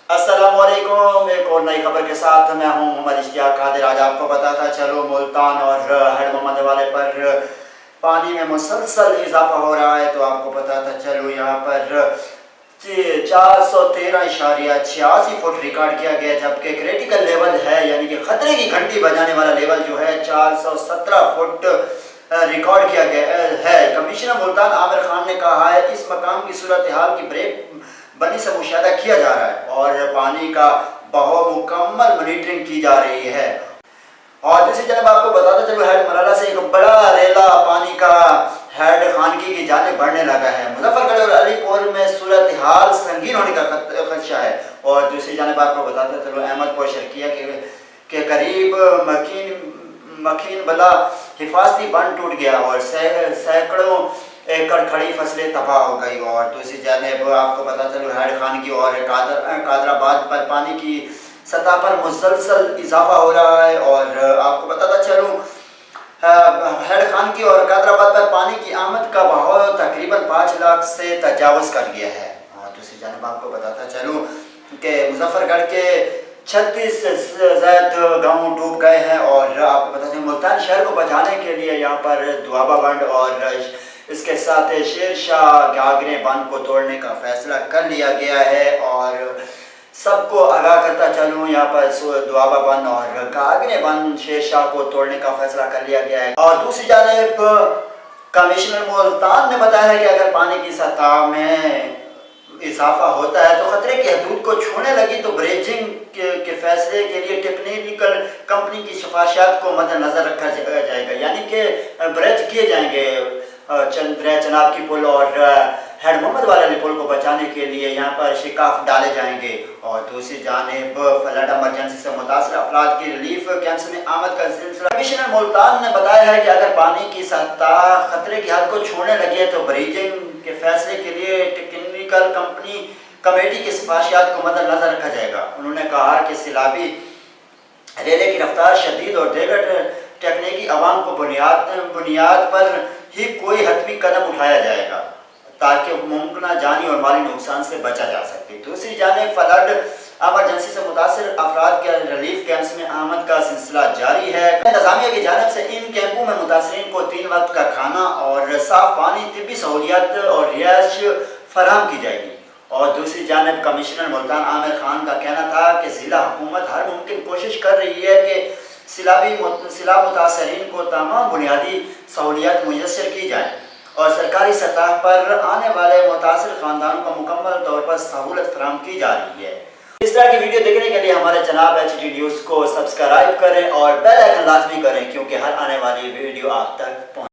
अस्सलाम वालेकुम। एक और नई खबर के साथ मैं हूं मोहम्मद इश्तियाक कादिर। आज आपको बताता चलो मुल्तान और हेड मोहम्मद वाले पर पानी में मुसलसल इजाफा हो रहा है। तो आपको बताता चलो यहाँ पर 413.86 फुट रिकॉर्ड किया गया, जबकि क्रिटिकल लेवल है यानी कि खतरे की घंटी बजाने वाला लेवल जो है 417 फुट रिकॉर्ड किया गया है। कमिश्नर मुल्तान आमिर खान ने कहा है इस मकाम की सूरत हाल की ब्रेक बनी से मुशाहिदा किया जा रहा है और पानी का बहाव मुकम्मल मॉनिटरिंग की जा रही है। और दूसरी तरफ आपको बताता चलो हेड मलाला से एक बड़ा रेला पानी का हेड खानगी की जाने बढ़ने लगा है। मुजफ्फरगढ़ और अलीपुर में सूरत हाल संगीन होने का खदशा है। और दूसरी जानब आपको बताते चलो अहमदपुर शर्किया के करीब मकीन बला हिफाजती बंद टूट गया और सैकड़ों एकड़ खड़ी फसलें तबाह हो गई। और दूसरी जानब आपको पता चलो हेड खानगी और कादराबाद पर पानी की सतह पर मुसलसल इजाफा हो रहा है। और आपको बताता चलूँ हेड खानगी और कादराबाद पर पानी की आमद का बहाव तकरीबन 5 लाख से तजावज़ कर गया है। और दूसरी जानब आपको बताता चलूँ कि मुजफ्फरगढ़ के 36 से ज़्यादा गाँव डूब गए हैं। और आपको पता चले मुल्तान शहर को बचाने के लिए यहाँ पर दुआबा बंद और इसके साथ शेरशाह गागरे बांध को तोड़ने का फैसला कर लिया गया है। और सबको आगाह करता चलूँ यहाँ पर दुआबा बंद और गागरे बांध शेरशाह को तोड़ने का फैसला कर लिया गया है। और दूसरी जानब कमिश्नर मुल्तान ने बताया है कि अगर पानी की सतह में इजाफा होता है तो खतरे की हदूद को छूने लगी तो ब्रेजिंग के फैसले के लिए टेक्निकल कंपनी की सिफारिशात को मद्देनजर रखा जाएगा, यानी कि ब्रेज किए जाएंगे चनाब की पुल और हेड मोहम्मद वाले पुल को बचाने के लिए यहाँ पर शिकाफ डाले जाएंगे। और दूसरी जानिब फ्लड एमरजेंसी से मुतासर अफराद की रिलीफ कैंप्स में आमद का सिलसिला। कमिश्नर मुल्तान ने बताया है कि अगर पानी की सतह खतरे की हद को छोड़ने लगी है तो ब्रीजिंग के फैसले के लिए टेक्निकल कमेटी की सिफारिशात को मद्देनजर रखा जाएगा। उन्होंने कहा कि सैलाबी रेले की रफ्तार शदीद और दीगर तकनीकी अवाम को बुनियाद पर ही कोई हतमी कदम उठाया जाएगा ताकि मुमकिन जानी और माली नुकसान से बचा जा सके। दूसरी जानिब फ्लड एमरजेंसी से मुतासर अफराद के रिलीफ कैंप्स में आमद का सिलसिला जारी है। इंतजामिया की जानिब से इन कैंपों में मुतासरीन को 3 वक्त का खाना और साफ पानी, तिब्बी सहूलियात और रिहाइश फराहम की जाएगी। और दूसरी जानिब कमिश्नर मुल्तान आमिर खान का कहना था कि ज़िला हुकूमत हर मुमकिन कोशिश कर रही है कि सिला मुतासरीन को तमाम बुनियादी सहूलियात मुयस्सर की जाए और सरकारी सतह पर आने वाले मुतासर ख़ानदानों को मुकम्मल तौर पर सहूलत फराहम की जा रही है। इस तरह की वीडियो देखने के लिए हमारे जनाब HD न्यूज़ को सब्सक्राइब करें और बेल आइकन लाजमी करें, क्योंकि हर आने वाली वीडियो आप तक पहुँचे।